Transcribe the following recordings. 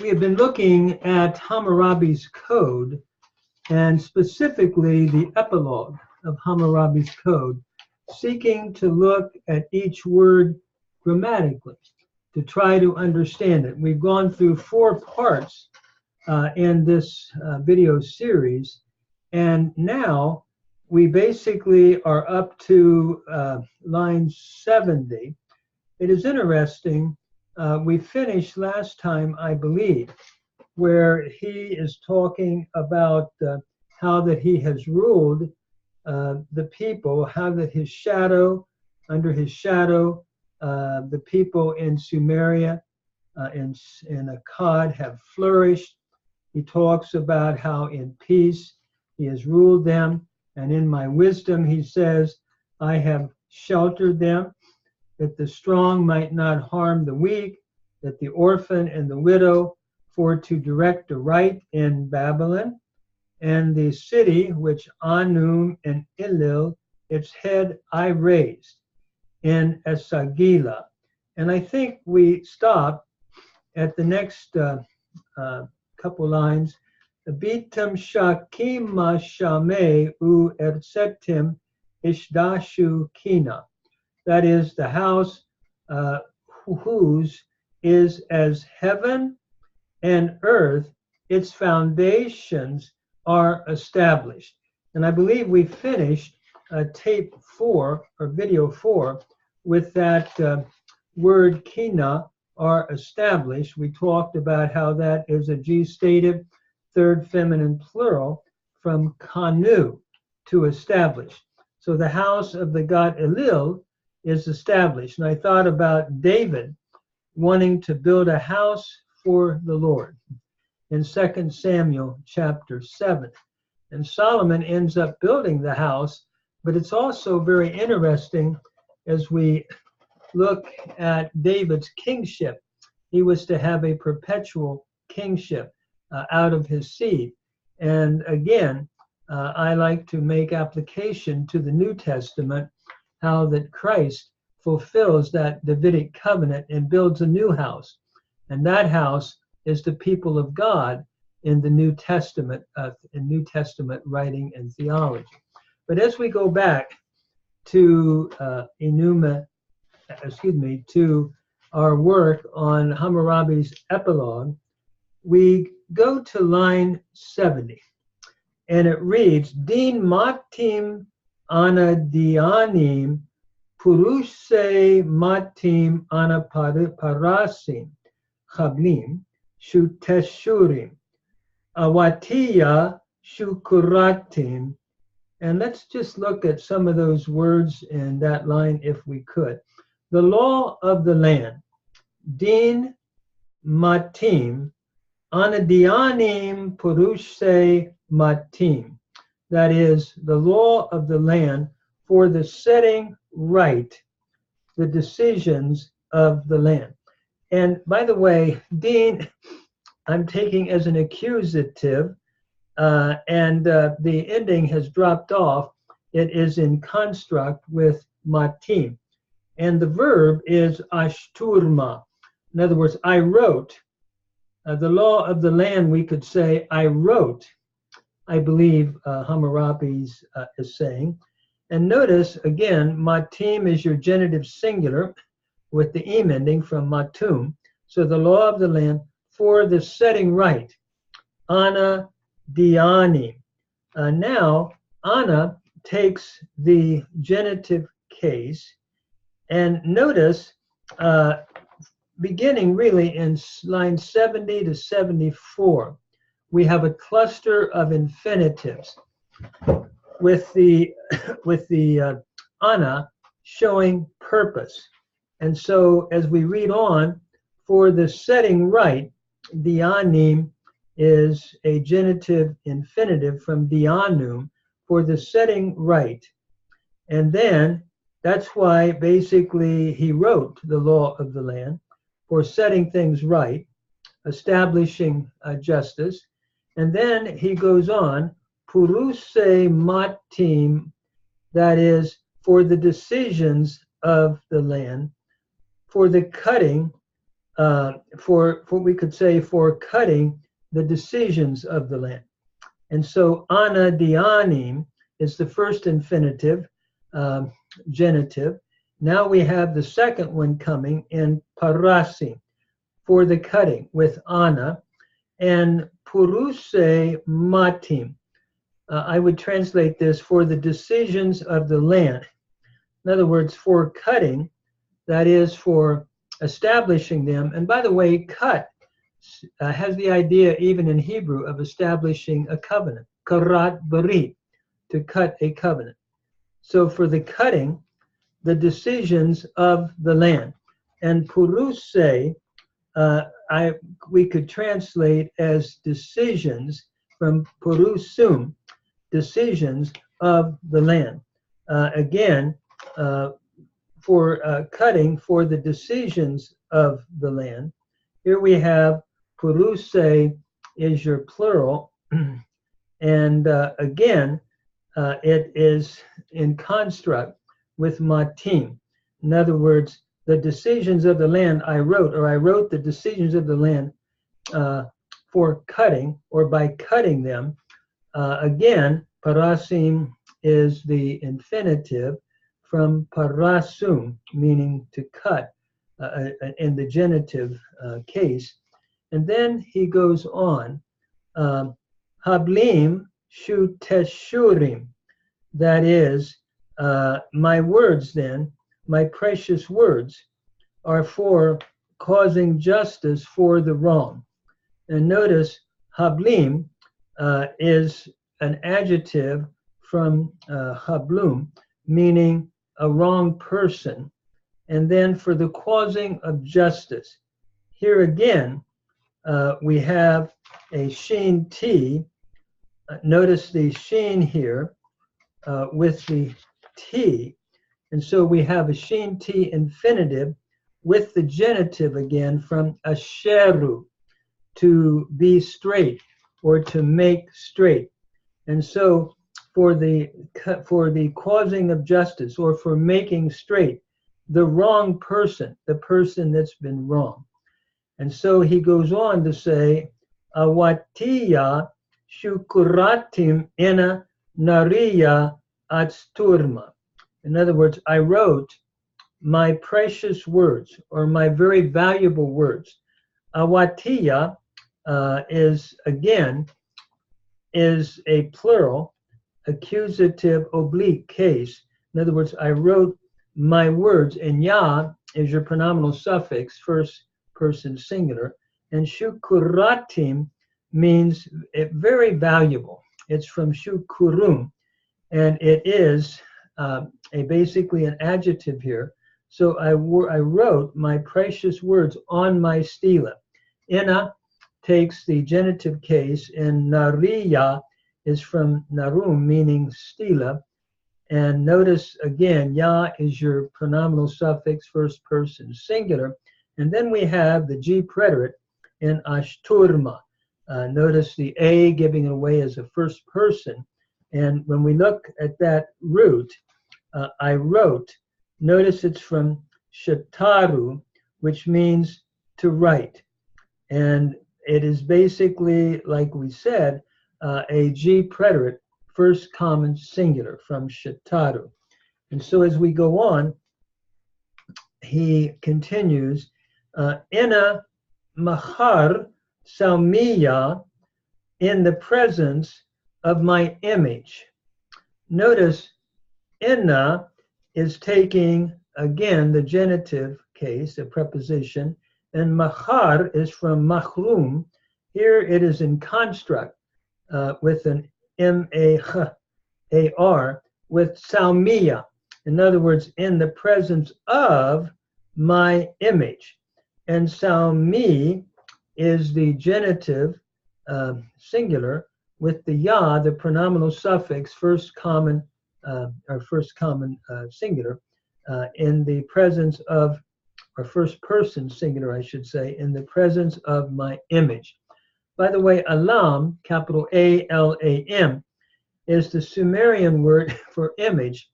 We have been looking at Hammurabi's code, and specifically the epilogue of Hammurabi's code, seeking to look at each word grammatically to try to understand it. We've gone through 4 parts in this video series, and now we basically are up to line 70. It is interesting. We finished last time, I believe, where he is talking about how that he has ruled the people, how that his shadow, under his shadow, the people in Sumeria, in Akkad have flourished. He talks about how in peace he has ruled them, and in my wisdom, he says, I have sheltered them, that the strong might not harm the weak, that the orphan and the widow, for to direct the right in Babylon, and the city which Anum and Ilil, its head I raised in Esagila. And I think we stop at the next couple lines. Bitam shakim shame u ersetim ishdashu kina. That is the house whose is as heaven and earth, its foundations are established. And I believe we finished tape 4 or video 4 with that word kina, are established. We talked about how that is a gestative third feminine plural from kanu, to establish. So the house of the god Elil is established. And I thought about David wanting to build a house for the Lord in 2 Samuel chapter 7. And Solomon ends up building the house, but it's also very interesting as we look at David's kingship. He was to have a perpetual kingship out of his seed. And again, I like to make application to the New Testament, how that Christ fulfills that Davidic covenant and builds a new house. And that house is the people of God in the New Testament, writing and theology. But as we go back to to our work on Hammurabi's epilogue, we go to line 70, and it reads, Din matim anadianim purushe matim anaparasim chablim shuteshurim awatiya shukuratim. And let's just look at some of those words in that line if we could. The law of the land, din matim anadianim purushe matim. That is the law of the land for the setting right the decisions of the land. And by the way, din, I'm taking as an accusative, and the ending has dropped off. It is in construct with matim. And the verb is ashturma. In other words, I wrote. The law of the land, we could say, I wrote, I believe Hammurabi is saying. And notice, again, matim is your genitive singular with the im ending from matum. So the law of the land for the setting right. Ana diani. Now, ana takes the genitive case. And notice, beginning really in line 70 to 74, we have a cluster of infinitives with the ana showing purpose. And so as we read on, for the setting right, dianim is a genitive infinitive from dianum, for the setting right. And then that's why basically he wrote the law of the land, for setting things right, establishing justice. And then he goes on, puruse matim, that is, for the decisions of the land, for the cutting we could say for cutting the decisions of the land. And so anadianim is the first infinitive, genitive. Now we have the second one coming in parasim, for the cutting with ana, and puruse matim. I would translate this for the decisions of the land. In other words, for cutting, that is for establishing them. And by the way, cut has the idea, even in Hebrew, of establishing a covenant. Karat bari, to cut a covenant. So for the cutting, the decisions of the land. And puruse, we could translate as decisions from purusum, decisions of the land. Again, for cutting for the decisions of the land. Here we have puruse is your plural, and again, it is in construct with matim. In other words, the decisions of the land I wrote the decisions of the land for cutting, or by cutting them. Again, parasim is the infinitive from parasum, meaning to cut, in the genitive case. And then he goes on, hablim shuteshurim, that is, my words then, my precious words, are for causing justice for the wrong. And notice, hablim is an adjective from hablum, meaning a wrong person, and then for the causing of justice. Here again, we have a sheen T. Notice the sheen here with the T. And so we have a sheen T infinitive with the genitive again from asheru, to be straight or to make straight. And so for the causing of justice, or for making straight the wrong person, the person that's been wrong. And so he goes on to say, awatiya shukuratim ena nariya atsturma. In other words, I wrote my precious words, or my very valuable words. Awatiya is a plural, accusative oblique case. In other words, I wrote my words, and ya is your pronominal suffix, first person singular, and shukuratim means very valuable. It's from shukurum, and it is basically an adjective here. So I wrote my precious words on my stela. Ina takes the genitive case, and nariya is from narum, meaning stela. And notice again, ya is your pronominal suffix, first person singular. And then we have the G preterite in ashturma. Notice the A giving it away as a first person. And when we look at that root, I wrote, notice it's from shataru, which means to write. And it is basically, like we said, a G preterite, first common singular, from shataru. And so as we go on, he continues, ina mahar salmiya, in the presence of my image. Notice ina is taking, again, the genitive case, a preposition, and mahar is from mahrum. Here it is in construct with an M-A-H-A-R, with salmiya. In other words, in the presence of my image. And salmi is the genitive singular with the ya, the pronominal suffix, first common singular, in the presence of, or first person singular, I should say, in the presence of my image. By the way, alam, capital A-L-A-M, is the Sumerian word for image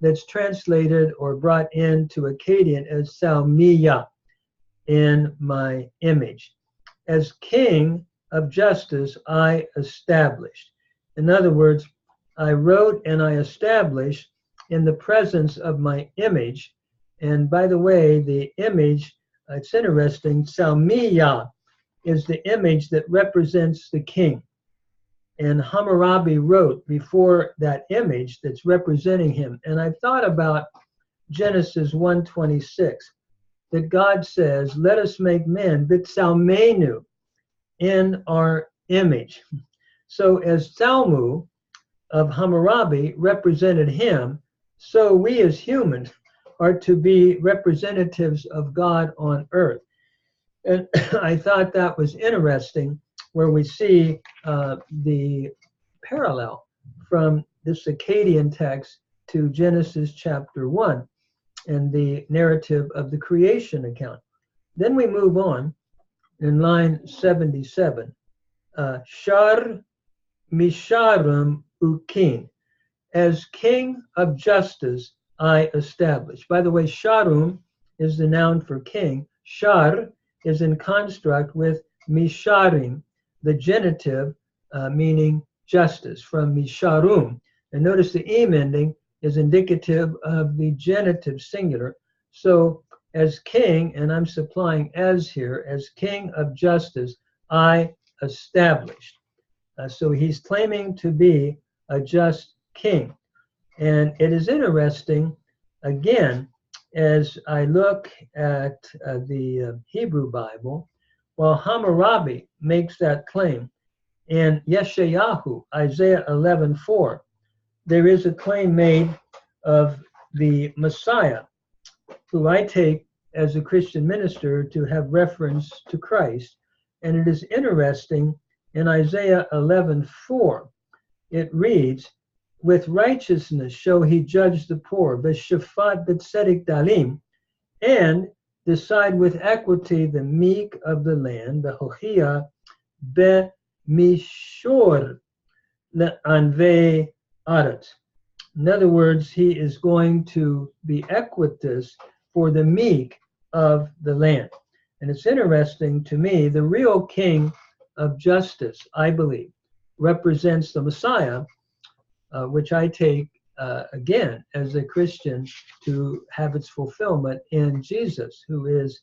that's translated or brought into Akkadian as salmiya. in my image. As king of justice, I established. In other words, I wrote and I established in the presence of my image. And by the way, the image, it's interesting, Salmiya is the image that represents the king. And Hammurabi wrote before that image that's representing him. And I thought about Genesis 1:26, that God says, let us make men, bitsalmenu, in our image. So as Salmu of Hammurabi represented him, so we as humans are to be representatives of God on earth. And I thought that was interesting, where we see the parallel from this Akkadian text to Genesis chapter 1 and the narrative of the creation account. Then we move on in line 77. Shar misharum ukin. As king of justice, I establish. By the way, sharum is the noun for king. Shar is in construct with misharim, the genitive meaning justice, from misharum. And notice the em ending is indicative of the genitive singular. So as king, and I'm supplying as here, as king of justice, I established. So he's claiming to be a just king. And it is interesting, again, as I look at the Hebrew Bible, while Hammurabi makes that claim, in Yeshayahu, Isaiah 11:4, there is a claim made of the Messiah, who I take as a Christian minister to have reference to Christ. And it is interesting, in Isaiah 11:4, it reads, with righteousness shall he judge the poor, b'shafat b'tzedek dalim, and decide with equity the meek of the land, b'hochia b'mishor le'anvei aretz. In other words, he is going to be equitous for the meek of the land. And it's interesting to me, the real king of justice, I believe, represents the Messiah, which I take, again, as a Christian, to have its fulfillment in Jesus, who is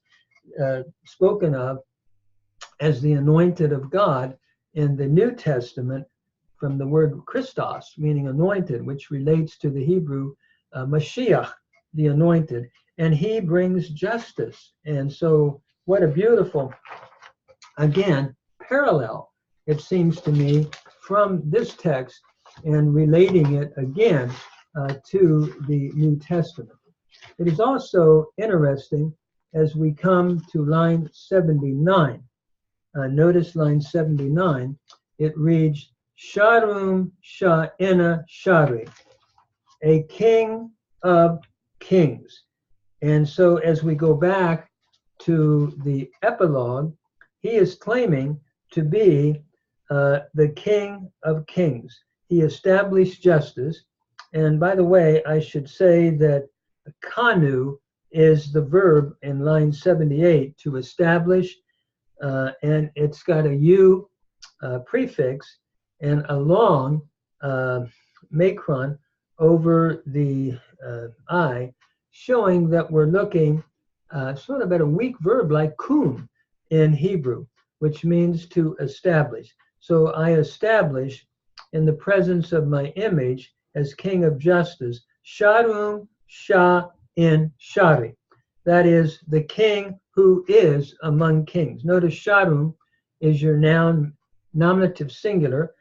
spoken of as the anointed of God in the New Testament, from the word Christos, meaning anointed, which relates to the Hebrew Mashiach, the anointed. And he brings justice. And so what a beautiful, again, parallel, it seems to me, from this text and relating it again to the New Testament. It is also interesting as we come to line 79. Notice line 79, it reads, Sharum Sha'ena Shari, a king of kings. And so as we go back to the epilogue, he is claiming to be the king of kings. He established justice. And by the way, I should say that kanu is the verb in line 78, to establish, and it's got a u prefix and a long macron over the I, showing that we're looking sort of at a weak verb like kun in Hebrew, which means to establish. So I establish in the presence of my image as king of justice, Sharum Shah in Shari. That is the king who is among kings. Notice Sharum is your noun, nominative singular,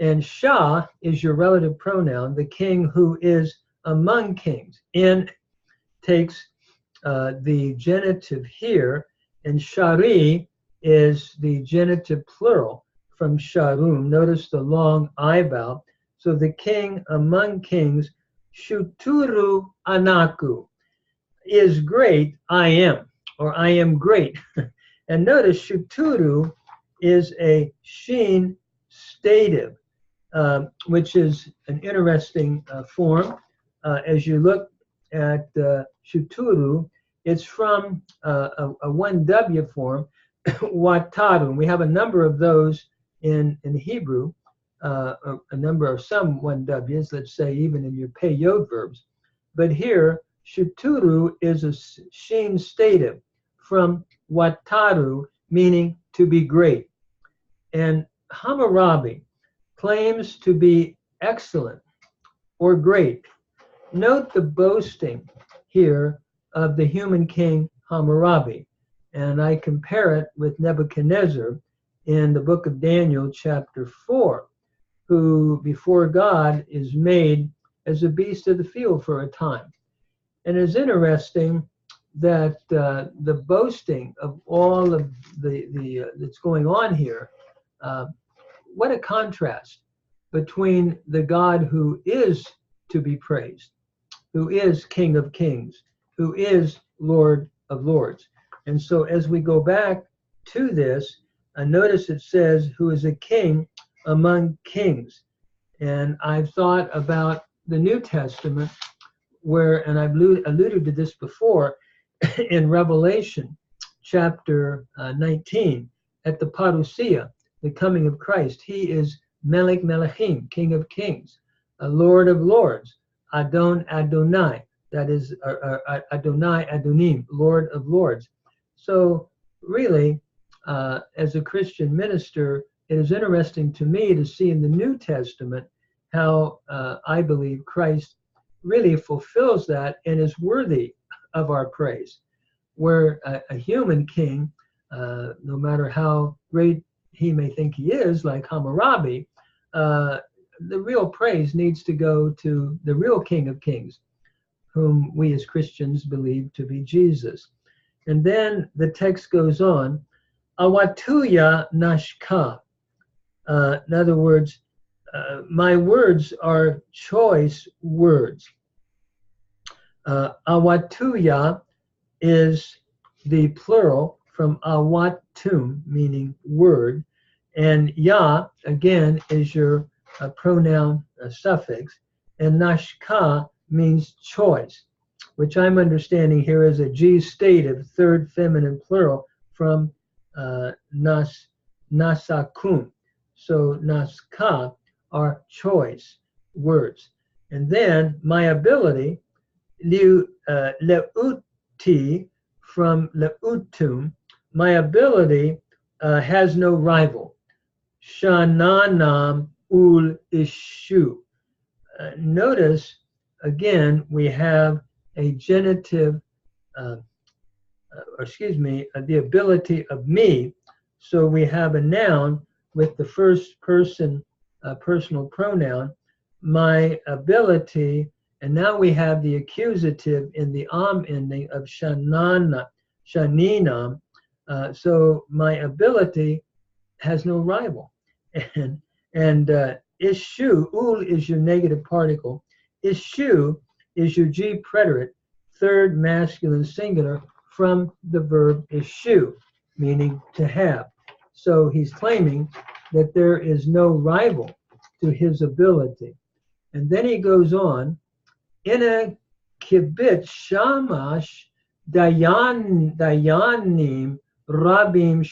and Shah is your relative pronoun, the king who is among kings. In takes the genitive here, and Shari is the genitive plural from Sharum. Notice the long I vowel. So the king among kings, Shuturu Anaku, is great, I am, or I am great. And notice Shuturu is a sheen stative, which is an interesting form. As you look at Shuturu, It's from a 1W form, Wataru. We have a number of those in Hebrew, a number of some 1Ws, let's say even in your pay-yod verbs. But here, Shuturu is a shin stative from Wataru, meaning to be great. And Hammurapi claims to be excellent or great. Note the boasting here of the human king Hammurapi, and I compare it with Nebuchadnezzar in the book of Daniel chapter 4, who before God is made as a beast of the field for a time. And it's interesting that the boasting of all of the that's going on here, what a contrast between the God who is to be praised, who is King of Kings, who is Lord of Lords. And so as we go back to this, notice it says, who is a king among kings. And I've thought about the New Testament, where, and I've alluded to this before, in Revelation chapter 19, at the parousia, the coming of Christ. He is Melech Melechim, King of Kings, a Lord of Lords, Adon Adonai, that is Adonai Adonim, Lord of Lords. So really, as a Christian minister, it is interesting to me to see in the New Testament how I believe Christ really fulfills that and is worthy of our praise. Where a human king, no matter how great he may think he is, like Hammurapi, the real praise needs to go to the real King of Kings, whom we as Christians believe to be Jesus. And then the text goes on, Awatuya Nashka. In other words, my words are choice words. Awatuya is the plural from awatum, meaning word, and ya, again, is your pronoun suffix, and nashka means choice, which I'm understanding here as a G-stative, third feminine plural from nasakum. So naska are choice words. And then my ability, leuti, from leutum, my ability has no rival. Shananam ul ishu. Notice, again, we have a genitive, the ability of me. So we have a noun with the first person personal pronoun, my ability, and now we have the accusative in the am ending of shanana, shaninam. So my ability has no rival. And ishu, ul is your negative particle. Ishu is your G preterite, third masculine singular from the verb ishu, meaning to have. So he's claiming that there is no rival to his ability. And then he goes on, in a kibit shamash dayanim rabim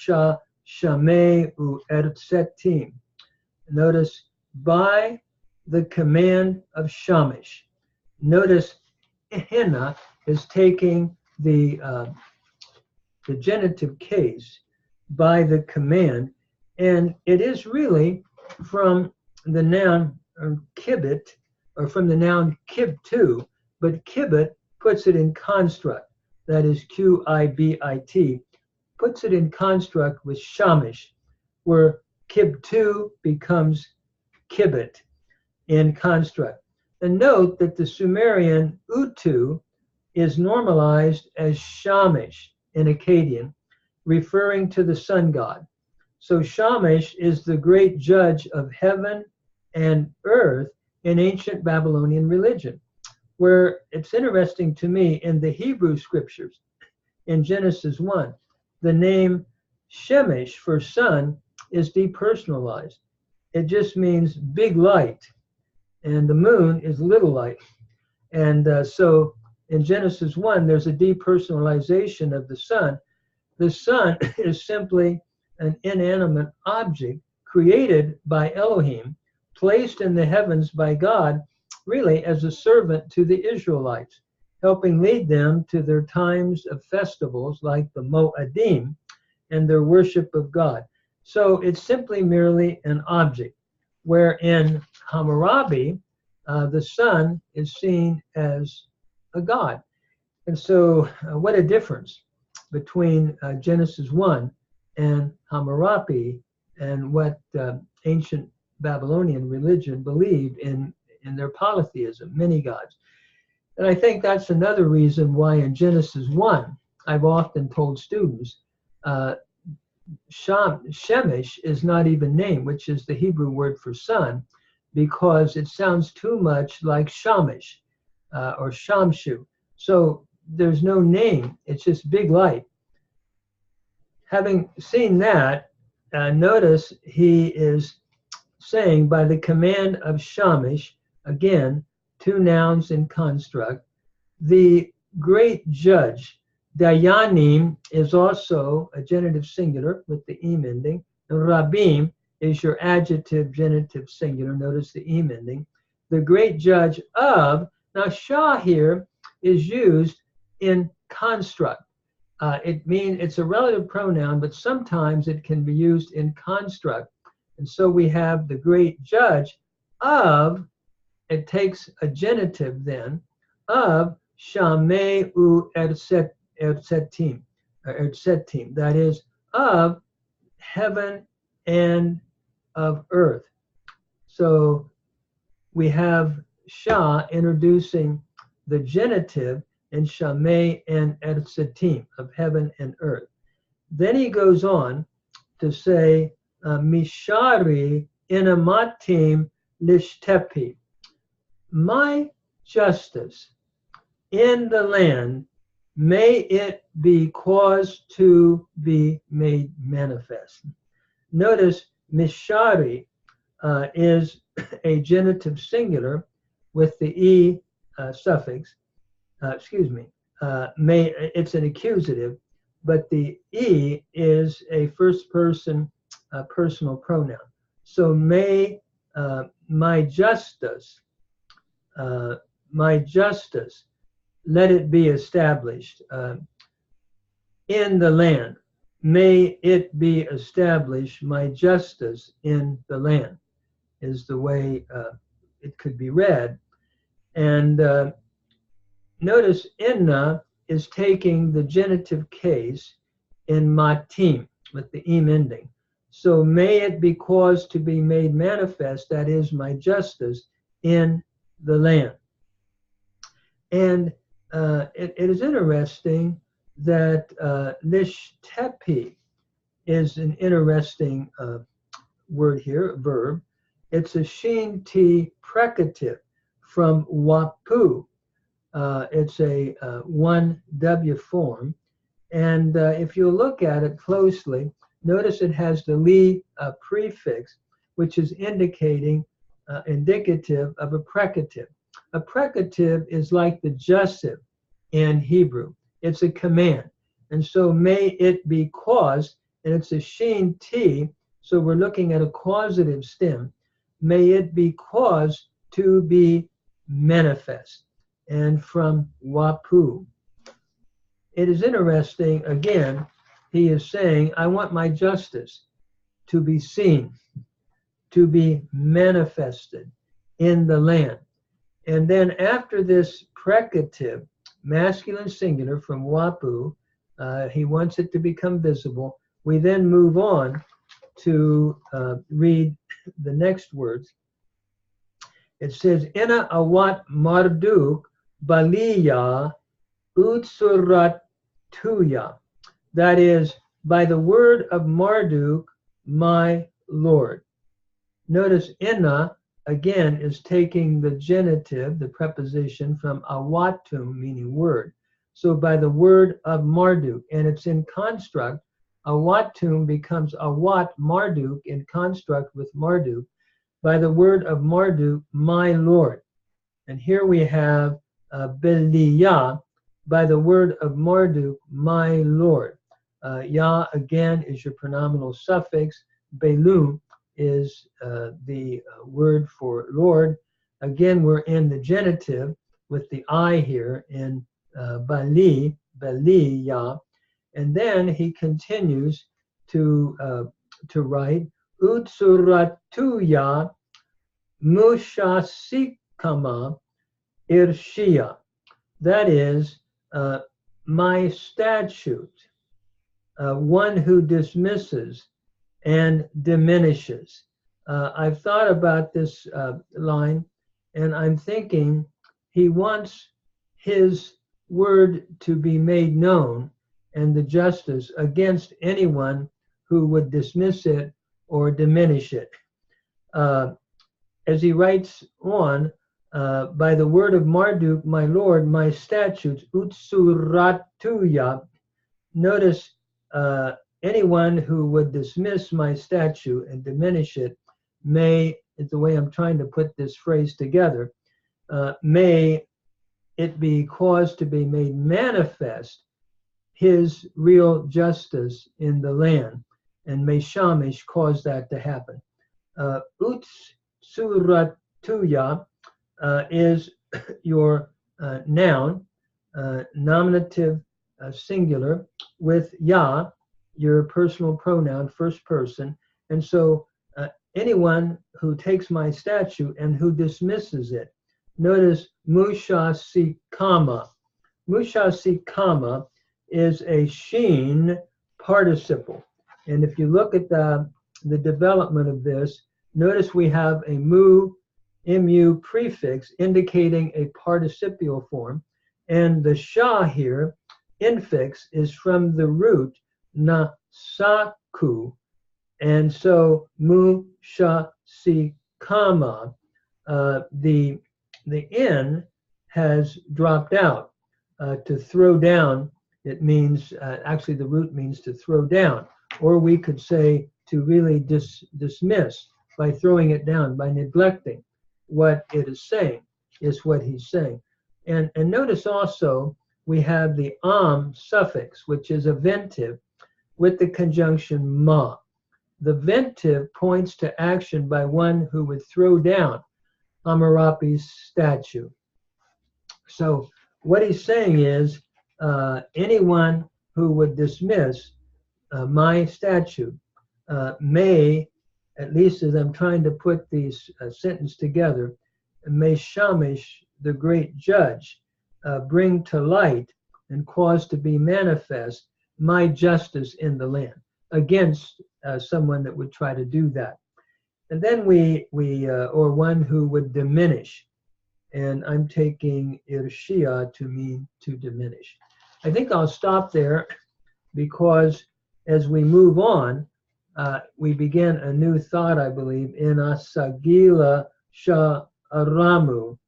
shamei u ertsetim. Notice, by the command of Shamash. Notice, Hina is taking the genitive case, by the command, and it is really from the noun kibit, or from the noun kibtu, but kibit puts it in construct, that is Qibit, puts it in construct with shamish, where kibtu becomes kibit in construct. And note that the Sumerian utu is normalized as shamish in Akkadian, referring to the sun god. So Shamash is the great judge of heaven and earth in ancient Babylonian religion, where it's interesting to me in the Hebrew scriptures, in Genesis 1, the name Shemesh for sun is depersonalized. It just means big light, and the moon is little light. And so in Genesis 1, there's a depersonalization of the Son. The Son is simply an inanimate object created by Elohim, placed in the heavens by God, really as a servant to the Israelites, helping lead them to their times of festivals like the Mo'adim and their worship of God. So it's simply merely an object, where in Hammurapi, the Son is seen as a God. And so what a difference between Genesis 1 and Hammurapi and what ancient Babylonian religion believed in their polytheism, many gods. And I think that's another reason why in Genesis 1, I've often told students, Shemesh is not even named, which is the Hebrew word for sun, because it sounds too much like Shamash or Shamshu. So there's no name, it's just big light. Having seen that, notice he is saying by the command of Shamash, again, two nouns in construct, the great judge. Dayanim is also a genitive singular with the im ending. And Rabim is your adjective genitive singular. Notice the im ending. The great judge of. Now, Shah here is used in construct. It means it's a relative pronoun, but sometimes it can be used in construct. And so we have the great judge of, it takes a genitive then, of Shamei u Erzetim, that is, of heaven and of earth. So we have Shah introducing the genitive in Shamei and Erzetim, of heaven and earth. Then he goes on to say, Mishari inamatim lishtepi, my justice in the land, may it be caused to be made manifest. Notice Mishari is a genitive singular with the E suffix. It's an accusative, but the E is a first person personal pronoun. So may my justice, let it be established in the land. May it be established, my justice in the land, is the way it could be read. And notice inna is taking the genitive case in matim with the im ending. So may it be caused to be made manifest, that is, my justice in the land. And it is interesting that lishtepi is an interesting word here, verb. It's a shin t precative from wapu. It's a 1W form. And if you look at it closely, notice it has the li prefix, which is indicative of a precative. A precative is like the jussive in Hebrew. It's a command. And so may it be caused, and it's a shin t, so we're looking at a causative stem. May it be caused to be manifest. And from wapu. It is interesting, again, he is saying, I want my justice to be seen, to be manifested in the land. And then after this precative, masculine singular from wapu, he wants it to become visible. We then move on to read the next words. It says, Ina awat Marduk Baliya Utsuratuya. That is, by the word of Marduk, my Lord. Notice Ina, again, is taking the genitive, the preposition, from awatum, meaning word. So by the word of Marduk, and it's in construct, awatum becomes awat Marduk in construct with Marduk. By the word of Marduk, my Lord. And here we have Beliyah, by the word of Marduk, my Lord. Yah again is your pronominal suffix. Belu is the word for Lord. Again, we're in the genitive with the I here in Bali, Beliyah. And then he continues to write Utsuratuya Mushasikama Irshia. That is my statute, one who dismisses and diminishes. I've thought about this line, and I'm thinking he wants his word to be made known and the justice against anyone who would dismiss it or diminish it. As he writes on, by the word of Marduk, my Lord, my statutes, Utsuratuya. Notice anyone who would dismiss my statute and diminish it may, it's the way I'm trying to put this phrase together, may it be caused to be made manifest his real justice in the land. And may Shamish cause that to happen. Utsuratuya is your noun, nominative singular, with Yah, your personal pronoun, first person. And so anyone who takes my statute and who dismisses it. Notice Mushasikama. Mushasikama is a sheen participle. And if you look at the development of this, notice we have a mu prefix indicating a participial form. And the sha here, infix, is from the root nasaku. And so mu sha si kama, the N has dropped out. To throw down, it means, actually the root means to throw down. Or we could say to really dismiss by throwing it down, by neglecting what it is saying, is what he's saying. And notice also we have the suffix, which is a ventive, with the conjunction ma. The ventive points to action by one who would throw down Hammurapi's statue. So what he's saying is anyone who would dismiss my statute may, at least as I'm trying to put these sentences together, may Shamish, the great judge, bring to light and cause to be manifest my justice in the land against someone that would try to do that. And then or one who would diminish. And I'm taking irshia to mean to diminish. I think I'll stop there because as we move on, we begin a new thought, I believe, in Asagila Sha'aramu,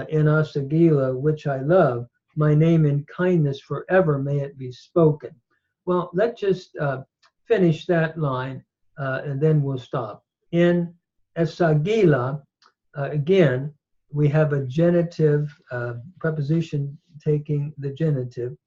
in Asagila, which I love, my name in kindness forever may it be spoken. Well, let's just finish that line and then we'll stop. In Asagila, again, we have a genitive preposition taking the genitive.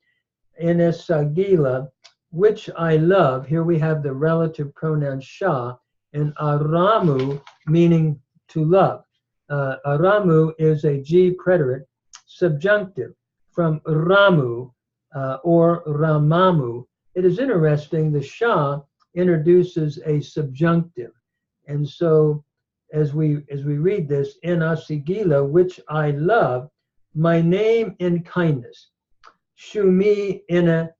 In Asagila, which I love, here we have the relative pronoun sha, and aramu, meaning to love. Aramu is a G preterite subjunctive from ramu or ramamu. It is interesting, the sha introduces a subjunctive. And so as we read this, in Asigila, which I love, my name in kindness. Shumi ina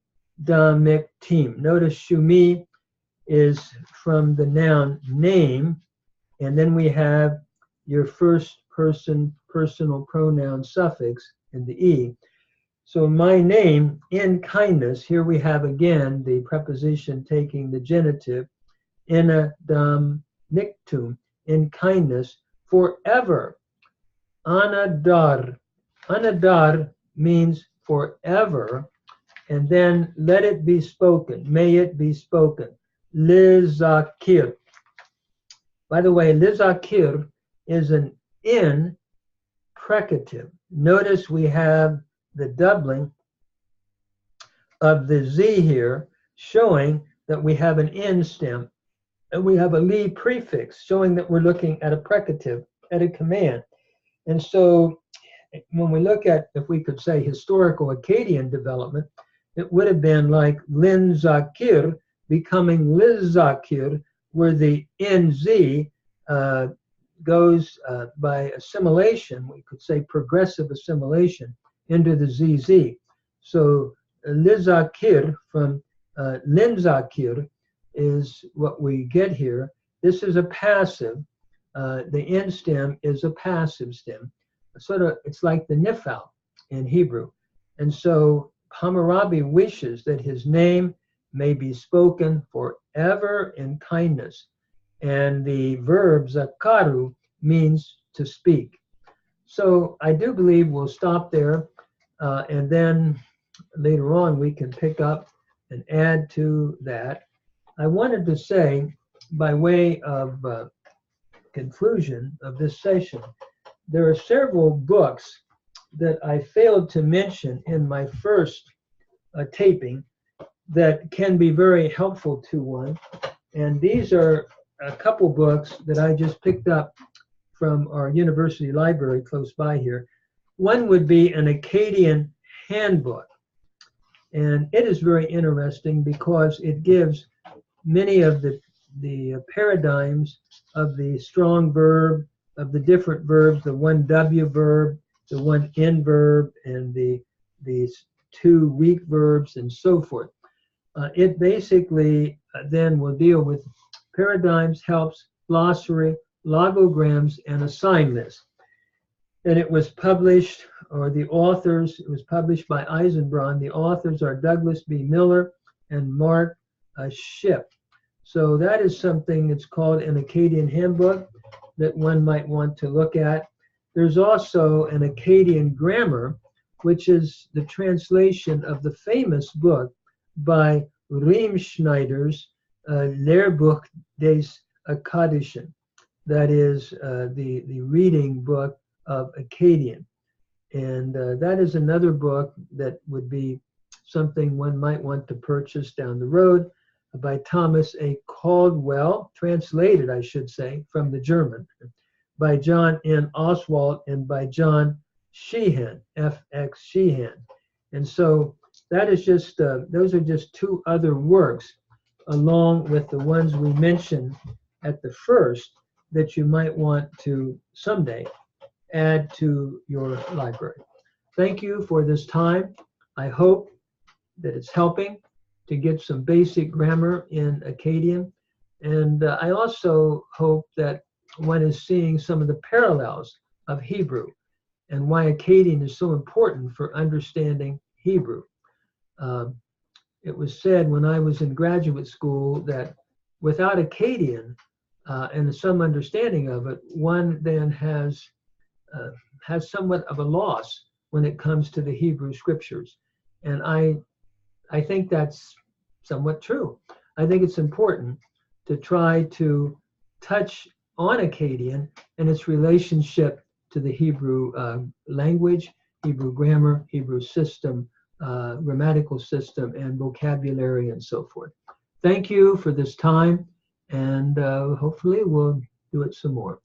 damiktim. Notice shumi is from the noun name, and then we have your first person personal pronoun suffix in the E. So my name in kindness, here we have again the preposition taking the genitive, ina damiktum, in kindness, forever. Anadar. Anadar means forever, and then let it be spoken, may it be spoken. Lizakir. By the way, lizakir is an in precative. notice we have the doubling of the Z here, showing that we have an N stem, and we have a li prefix, showing that we're looking at a precative, at a command. And so when we look at, if we could say, historical Akkadian development, it would have been like Lin Zakir becoming Liz Zakir, where the NZ goes by assimilation, we could say progressive assimilation, into the ZZ. So Lizakir from Linzakir is what we get here. This is a passive. The N stem is a passive stem. Sort of, it's like the nifal in Hebrew. And so Hammurabi wishes that his name may be spoken forever in kindness. And the verb zakaru means to speak. So I do believe we'll stop there, and then later on we can pick up and add to that. I wanted to say, by way of conclusion of this session, there are several books that I failed to mention in my first taping that can be very helpful to one. And these are a couple books that I just picked up from our university library close by here. One would be an Akkadian handbook. And it is very interesting because it gives many of the paradigms of the strong verb, of the different verbs, the one W verb, the one N verb, and these two weak verbs, and so forth. It basically then will deal with paradigms, helps, glossary, logograms, and a sign list. And it was published, or the authors, it was published by Eisenbraun. The authors are Douglas B. Miller and Mark Shipp. So that is something that's called an Akkadian handbook that one might want to look at. There's also an Akkadian grammar, which is the translation of the famous book by Riemschneider's Lehrbuch des Akkadischen. That is the reading book of Akkadian. And that is another book that would be something one might want to purchase down the road, by Thomas A. Caldwell, translated, I should say, from the German, by John N. Oswald, and by John Sheehan, F.X. Sheehan. And so that is just, those are just two other works, along with the ones we mentioned at the first, that you might want to someday add to your library. Thank you for this time. I hope that it's helping to get some basic grammar in Akkadian. And I also hope that one is seeing some of the parallels of Hebrew and why Akkadian is so important for understanding Hebrew. It was said when I was in graduate school that without Akkadian and some understanding of it, one then has somewhat of a loss when it comes to the Hebrew scriptures. And I think that's somewhat true. I think it's important to try to touch on Akkadian and its relationship to the Hebrew language, Hebrew grammar, Hebrew system, grammatical system, and vocabulary, and so forth. Thank you for this time, and hopefully we'll do it some more.